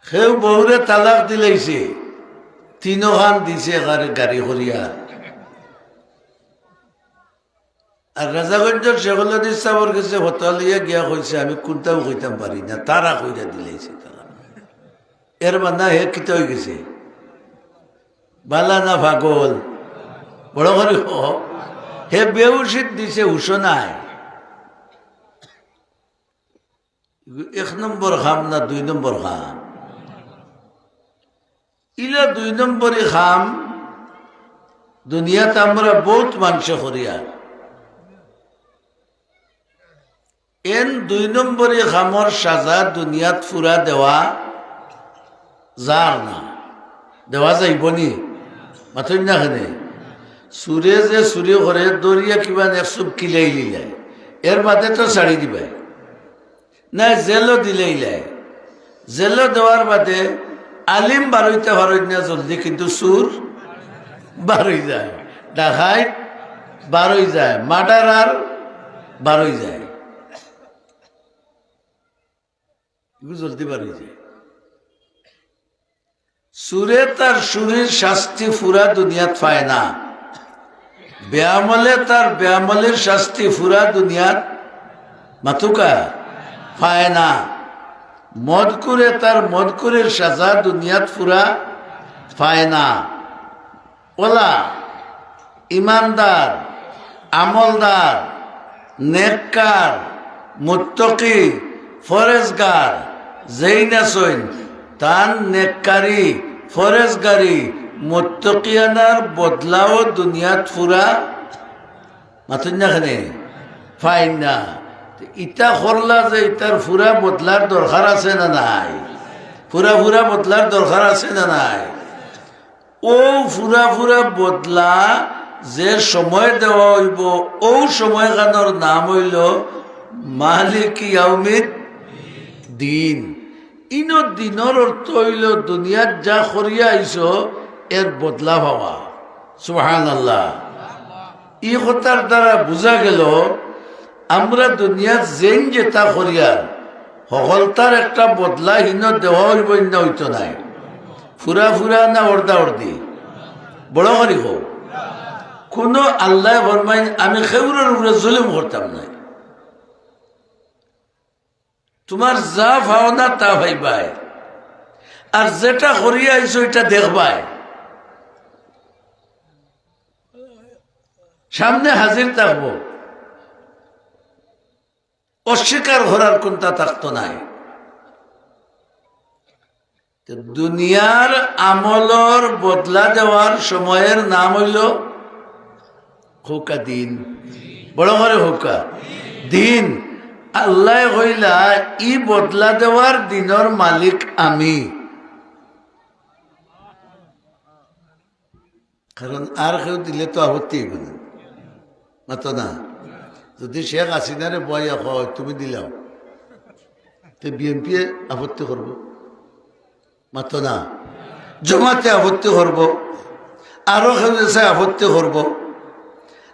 সেও বহুরে তালাক দিলাইছে, তিনখান দিছে গাড়ি করিয়া। আর রাজাগঞ্জের শেখুল সাহর কাছে হতালিয়া গিয়া কইছে আমি কোনটাও কইতাম পারি না, তারা কইরা দিলাইছে তারা। এর বান্ধা হে কিতা হয়ে গেছে, বালা না পাগল? বড় করে হে বেউসিত দিছে, হুশ নাই। 1 নম্বর খাম না 2 নম্বর খাম? ইলা 2 নম্বরই খাম। দুনিয়াতে আমরা বহুত মানুষ করিয়া এন 2 নম্বরই খামর সাজা দুনিয়াত ফুরা দেওয়া যার না, দেওয়া যাইবনি। মাথুন না খানে সুরে যে সুরে করে দরিয়া কিবা একসুপ কিলাই লিলাই, এর বাদে তো ছাড়ি দিবাই না, জেলও দিলেই লাই। জেলও দেওয়ার বাদে আলিম বারইতে পারই না জলদি, কিন্তু সুর বারই যায়, ডাকাইত বারই যায়, মার্ডারার বারই যায়, জলদি বারই যায়। সুরে তার সুরের শাস্তি ফুরা দুনিয়াত পায় না, ব্যামলে তার ব্যামলের শাস্তি ফুরা দুনিয়াত মাতুকা পায় না। মদ করে তার মদ করে সাজা দুনিয়াত ফুরা পায় না। ওলা ইমানদার, আমলদার, নেককার, মুত্তকি, ফরেজগার যেই নাচইন তান নেককারি, ফরেজগারি, মুত্তকিয়ানার বদলাও দুনিয়াত ফুরা মাথুন না খানে পায় না। ইটা করলা যে ইটার ফুরা বদলার দরকার আছে না নাই? ফুরা ফুরা বদলার দরকার আছে না নাই? ও ফুরা ফুরা বদলা যে সময় দেওয়া হইব, ও সময় খানোর নাম হইল মালিক ইয়াউমিদ দিন। ইনো দিনের অর্থ হইল দুনিয়াত যা করিয়া আইস এর বদলা পাওয়া। সুবহানাল্লাহ। ই কথার দ্বারা বোঝা গেল আমরা দুনিয়ার যেন যেটা করিয়ার সকলতার একটা বদলা হীন দেওয়া হইব না, হইতো নাই। ফুরা ফুরা না অর্দা অর্দি বড় করি হোক। কোনো আল্লাহ ফরমাইন আমি খেউরের উপরে জুলুম করতাম না, তোমার যা ভাওনা তা ভাইবাই, আর যেটা করিয়া আইছো এটা দেখবাই, সামনে হাজির থাকবো, অস্বীকার করার কোনটা থাকতো নাই। দুনিয়ার আমলর বদলা দেওয়ার সময়ের নাম হইল হোকা দিন। বড় করে হোকা দিন। আল্লাহ হইলা ই বদলা দেওয়ার দিনের মালিক আমি। কারণ আর কেউ দিলে তো আপত্তি মাতো না। যদি শেখ হাসিনারে বয়া হয় তুমি দিলাও, তো বিএনপি আপত্তি করবো মাতো না, জমাতে আপত্তি করব, আরো কেউ আপত্তি করব।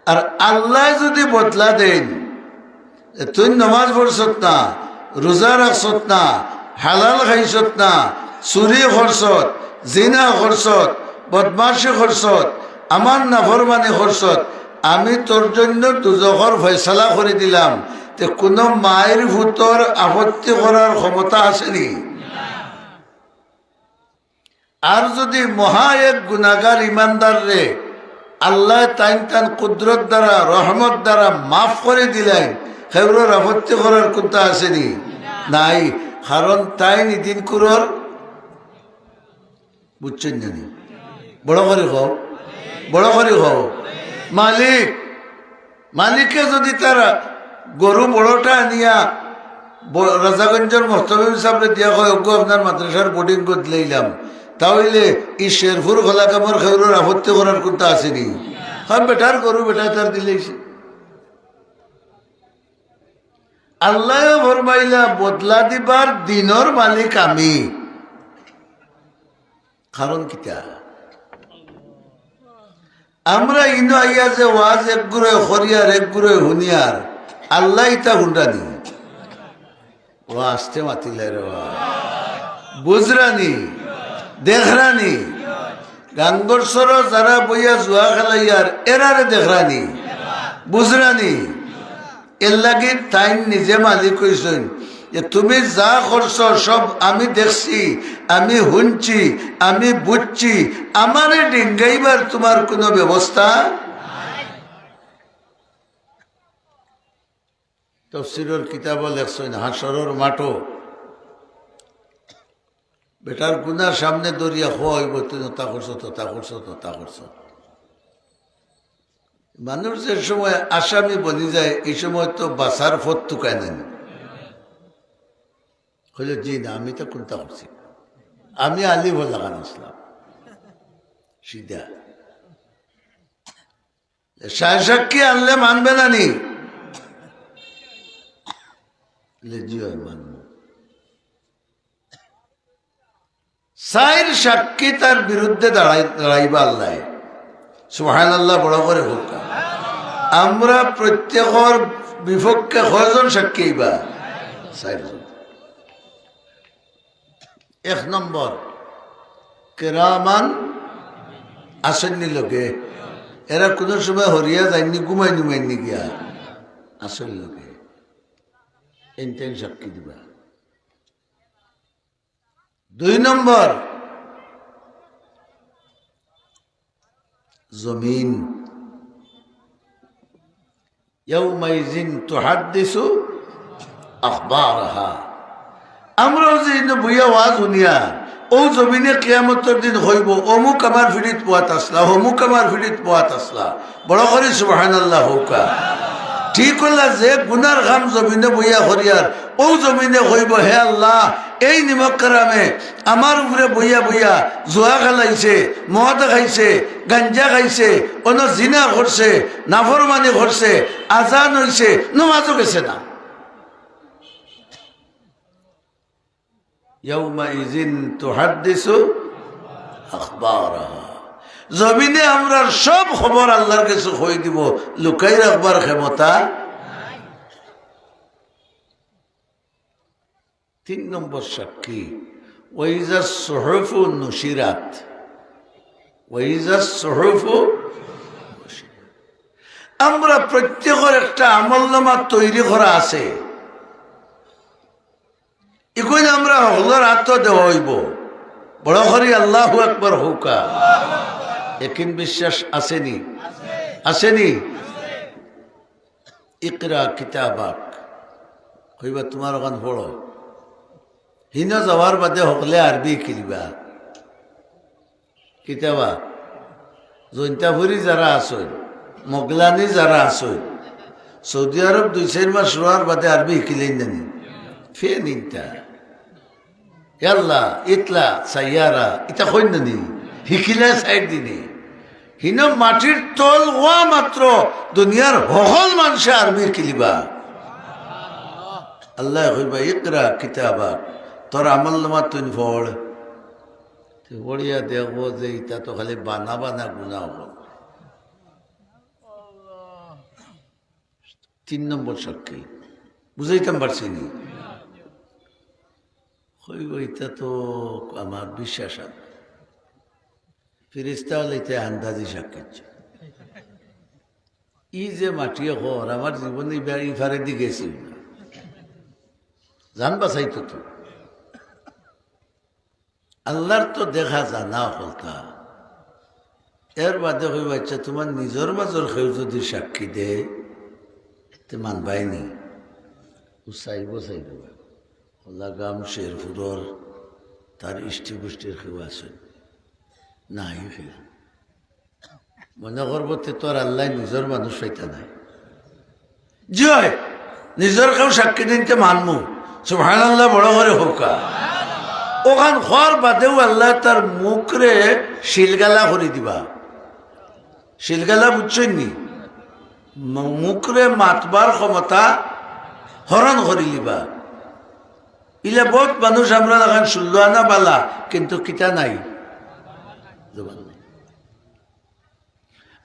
আর আল্লাহ যদি বদলা দেন, তুই নমাজ পড়ছত না, রোজা রাখছত না, হালাল খাইছত না, চুরি করছত, জিনা করছত, বদমাশি করছত, আমার নাফরমানি করছত, আমি তোর জন্য দুজখর ফয়সালা করে দিলাম। তে কোনো মায়ের ভূতর আপত্তি করার ক্ষমতা আসেনি। আর যদি মহা এক গুনাহগার ইমানদার রে আল্লাহ তাইন তান কুদরত দ্বারা রহমত দ্বারা মাফ করে দিলেন, সেগুলোর আপত্তি করার কোনটা আসেনি? নাই। কারণ তাই নিদিন কুরর বুঝছেন জানি। বড় করে হও, বড় করে হও। মালিক মালিককে যদি তারা গরু বড়টা নিয়া রাজাগঞ্জের মোস্তফিম সাহেবরে দিয়া হয় ওগো আপনার মাদ্রাসার বোর্ডিং করে দিলাম, তাহলে এই শেরপুর খোলা কামর খেউরের আপত্তি করার কোনটা আসেনি? হ্যাঁ বেটার গরু বেটা তার দিলেইছে। আল্লাহ ফরমাইলা বদলা দিবার দিনের মালিক আমি। কারণ কিতা আমরা ইনো আইয়া যে ওয়াজ এক গুড়ে হরিয়ার এক গুড়ে হুনিয়ার, আল্লাহ ইতা হুন্ডা নি ও আসতে মাতিলে রে বুঝরানি দেখরানি গাঙ্গরসর যারা বইয়া জুয়া খেলাইয়ার এরারে দেখরানি বুঝরানি এর লাগে তাই নিজে মালিক হইছেন যে তুমি যা করছো সব আমি দেখছি, আমি শুনছি, আমি বুঝছি, আমারে ডিঙ্গাইবার তোমার কোনো ব্যবস্থা। তফসিরের কিতাব লেখছেন হাসরের মাঠও বেটার গুনার সামনে দরিয়া খোয়া হইব, তুই তা করছো তো তা করছো তো তা করছো। মানুষ যে সময় আসামি বনি যায় এই সময় তো বাসার ফত তুকায় নেন, হইল জি না আমি তো কোনটা করছি, আমি আলিফ লাগান আসলাম সিধা। সাক্ষী আনলে মানবে না নি? জি হয় মানব। সাইর সাক্ষী তার বিরুদ্ধে দাঁড়াইবা আল্লাহ সুবহানাল্লাহ বড় করে হোক। আমরা প্রত্যেকের বিপক্ষে কয়জন সাক্ষী বা? চারজন। এক নম্বর কেরামান আসেননি লোকে, এরা কোনো সময় হরিয়া যায়নি, ঘুমাই নুমাইনি গিয়া আসল লোকে এনটাইন সাক্ষী দিবা। দুই নম্বর জমিন, ইয়াউমাইজিন তুহাদ্দিসু আখবারহা। আমরাও যে বইয়া ওয়াজ শুনিয়া ও জমিনে কিয়ামতের দিন হইব অমুক আমার ফিরিত পোয়াত আসলা, অমুক আমার ফিরিত পোয়াত আসলা, বড় করে সুবহানাল্লাহ হৌকা। ঠিক হল্লা যে গুনার কাম জমিনে বইয়া হরিয়ার ও জমিনে হইব হে আল্লাহ এই নিমক কারামে আমার উপরে বইয়া বইয়া জুয়া খেলাইছে, মদ খাইছে, গাঞ্জা খাইছে, অন্য জিনা করছে, নাফরমানি করছে, আজান হইছে, নমাজও গেছে না। ইয়াউমাইজিন তুহাদ্দিসু আখবারহা। জমিনে আমরা সব খবর আল্লাহর কাছে কই দিব, লুকাই রাখবার ক্ষমতা। তিন নম্বর সাক্ষী ওয়াইজা সুহুফু নুশিরাত, ওয়াইজা সুহুফু। আমরা প্রত্যেকের একটা আমলনামা তৈরি করা আছে, এখন আমরা হলার হাত দেওয়া হইব। বড় করি আল্লাহু আকবার হৌকা। একিন বিশ্বাস আসেনি? আসেনি? ইকরা কিতাবাক কইবা তোমার ওখান পড়ো। হিন যাওয়ার বাদে হকলে আরবি কিনবা কিতাবা। জৈন্তাপুরি যারা আসই, মগলানি যারা আসই, সৌদি আরব 2-4 মাস রোয়ার বাদে আরবি শিকিলেন জানি ফে নিনটা ইয়াল্লা ইতলা সাইয়ারা ইটা কই নানি শিকিলে সাইড দিনে। হিন মাটির তল হওয়া মাত্র দুনিয়ার সকল মানুষে আরবি কিলিবা। আল্লাহ কইবা ইকরা কিতাবাক, তোর আমল নামা তুই পড়। পড়িয়া দেখবো যে ইটা তো খালি বানা বানা গুণা হল। 3 নম্বর সাক্ষী বুঝাইতাম পারছি নি? কইব ইটা তো আমার বিশ্বাস আছে, ফিরিস্তা হলে এটা আন্দাজি সাক্ষী। ই যে মাটিয়ে ঘর আমার জীবনে ইফারে দি গেছি জান বাসাইতো তো আল্লাহর তো দেখা জানা হলতা। এর বাদে হইব আচ্ছা তোমার নিজের মাজর কেউ যদি সাক্ষী দে তে মানবাইনি চাইব চাইব লাগাম শেরপুরর তার ইষ্টি গোষ্ঠীর কেউ আছে নাই ফেলা মনে করবো তোর আল্লাহ নিজের মানুষ পাইতা নাই। জি হয় নিজের কেউ সাক্ষী দিনতে মানমু সুবহানাল্লাহ বড় করে হোকা। ওখান হওয়ার বাদেও আল্লাহ তার মুখরে শিলগালা করে দিবা। শিলগালা বুঝছেন নি? মুখরে মাতবার ক্ষমতা হরণ করে লিবা। ইলে বহুত মানুষ আমরা এখন শুনলো আনা বালা কিন্তু কিতা নাই।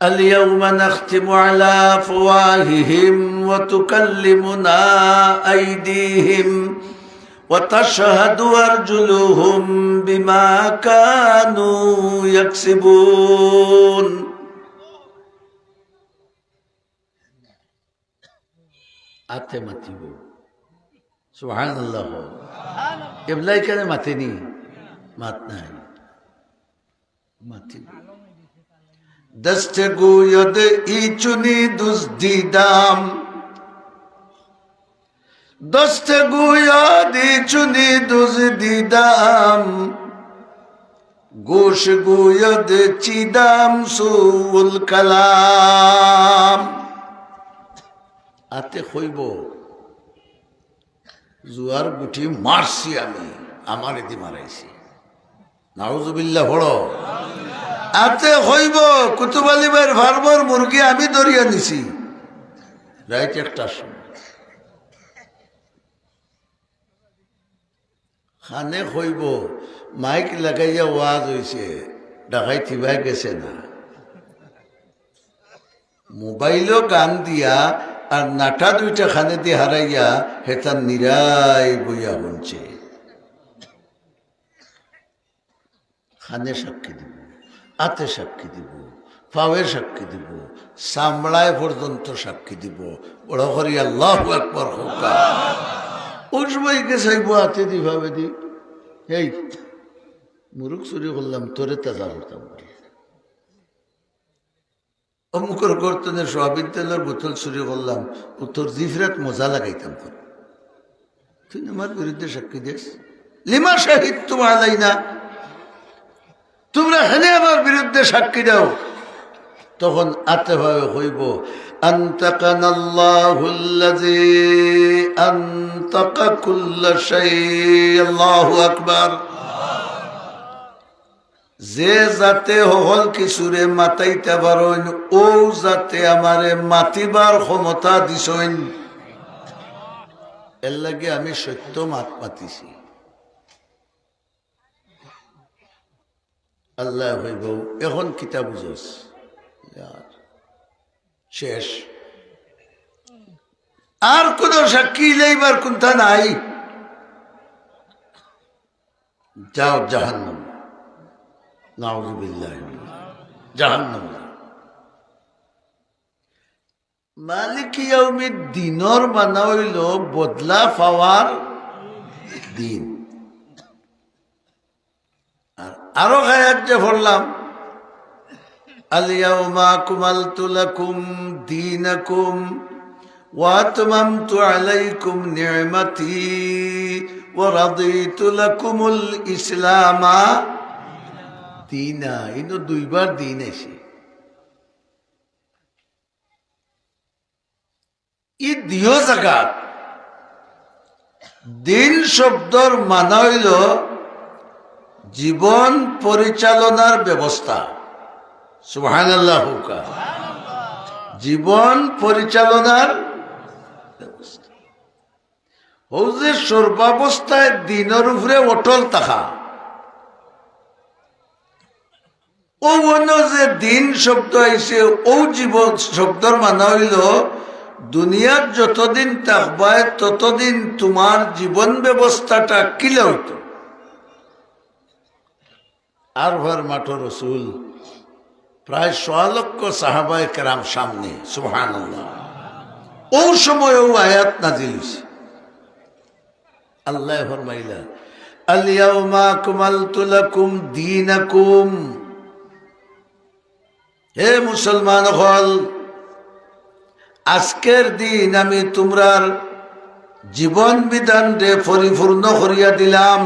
اليوم نختم على أفواههم وتكلمنا أيديهم وتشهد أرجلهم بما كانوا يكسبون আতে মাতিব সুবহানাল্লাহ এবলাই কেন মাতেনি মাত নাই মাতিব দস্তে গুয়দ ইচুনি দুজদিদাম দস্তে গুয়দ ইচুনি দুজদিদাম গোশ গুয়দ চিদাম সুল কালাম আতে হইব জুয়ার গুটি মারছি আমি আমার এদি মারাইছি নাউজুবিল্লাহ পড়ো আতে হইব কুতুব আলী ভাইয়ের ফার্মর মুরগি আমি ধরিয়া নিছি রাইট একটা সময় খানে হইব মাইক লাগাইয়া ওয়াজ হইছে ডাকাই থিবাই গেছে না মোবাইলও গান দিয়া আর নাটা দুইটা খানে দিয়ে হারাইয়া হেতার নিরাই বইয়া বলছে খানে সাক্ষী দিব আতে সাক্ষী দিব পাওয়ের সাক্ষী দিব চামড়ায় পর্যন্ত সাক্ষী দিব বড় করি আল্লাহু আকবার হোকা ওই সময় কে চাইব হাতে দি ভাবে দি এই মুরুখ চুরি করলাম তোরে তাজা করতাম অমুকের গর্তনের সোয়াবিন তেলের বোতল চুরি করলাম ও তোর জিফরাত মজা লাগাইতাম কর তুই আমার বিরুদ্ধে সাক্ষী দিস লিমা শাহিদ তোমার আলাই না তোমরা হেনে আমার বিরুদ্ধে সাক্ষী দাও তখন আতে ভাবে হইব আনতাকানাল্লাহুল্লাযী আনতাকা কুল্লা শাই আল্লাহু আকবার যে যাতে হল কিছুরে মাতাইতে পারেন ও যাতে আমারে মাতিবার ক্ষমতা দিছেন এর লাগে আমি সত্য মাত পাতিছি আল্লাহ হইব এখন কিতা বুঝস শেষ আর কোন সাক্ষী লইবার কোনটা নাই যাও জাহান্নাম নাউযুবিল্লাহ জাহান্নাম মালিক ইয়াউমিদ্দিনের মানা হইল বদলা পাওয়ার দিন আর আরো আয়াত যে পড়লাম আল ইয়াউমা আকমালতু লাকুম দীনাকুম ওয়া আতমামতু আলাইকুম নি'মাতি ওয়া রাদিতু লাকুমুল ইসলামা দিনা ইনো দুইবার দিন এসে ই দিও জাগাত দিন শব্দর মানা হইল জীবন পরিচালনার ব্যবস্থা সুবহানাল্লাহ জীবন পরিচালনার ব্যবস্থা ও যে সর্বাবস্থায় দিনের উপরে অটল থাকা ও অন্য যে দিন শব্দ আইছে ও জীবন শব্দর মানা হইল দুনিয়ার যতদিন থাকবায় ততদিন তোমার জীবন ব্যবস্থাটা কিলে হইত আর ভার মাঠ রসুল প্রায় 1.5 লক্ষ সাহাবায়ে কেরাম সামনে সুবহানাল্লাহ ও সময় ও আয়াত নাজিল হইছে আল্লাহ ফরমাইলা আল ইয়াউমা আকমালতু লাকুম দীনাকুম হে মুসলমান হল আজকের দিন আমি তোমরার জীবন বিধান রে পরিপূর্ণ করিয়া দিলাম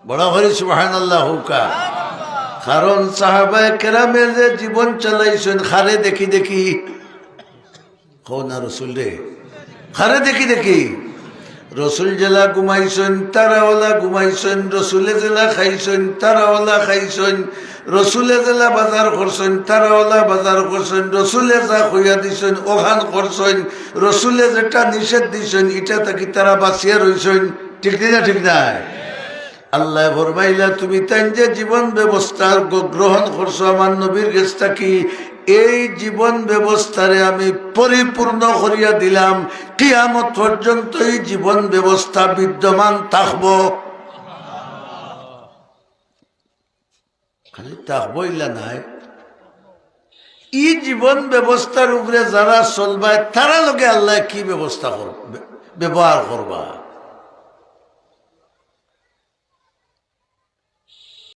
বড় হরি সুবহানাল্লাহ হুকা কারণ সাহাবায়ে কেরামে যে জীবন চালাইছেন খারে দেখি দেখি কোন রসুল রে খারে দেখি দেখি রসুল জেলা ঘুমাইছেন তারাওয়ালা ঘুমাইছেন রসুলে জেলা খাইছেন তারাওয়ালা খাইছেন রসুলে জেলা বাজার করছেন তারাওয়ালা বাজার করছেন রসুলে যা খুঁয়া দিছেন ওখান করছেন রসুলে যেটা নিষেধ দিছেন এটা থাকি তারা বাঁচিয়া রইছেন ঠিক না ঠিক নাই আল্লাহ ফরমাইলা তুমি তাই যে জীবন ব্যবস্থা গ্রহণ করছো আমার নবীর কাছ থাকি এই জীবন ব্যবস্থারে আমি পরিপূর্ণ করিয়া দিলাম, কিয়ামত পর্যন্ত এই জীবন ব্যবস্থা বিদ্যমান থাকব। খালি থাকবই নাই, এই জীবন ব্যবস্থার উপরে যারা চলবে তারা লোকে আল্লাহ কি ব্যবস্থা করবে, ব্যবহার করবা।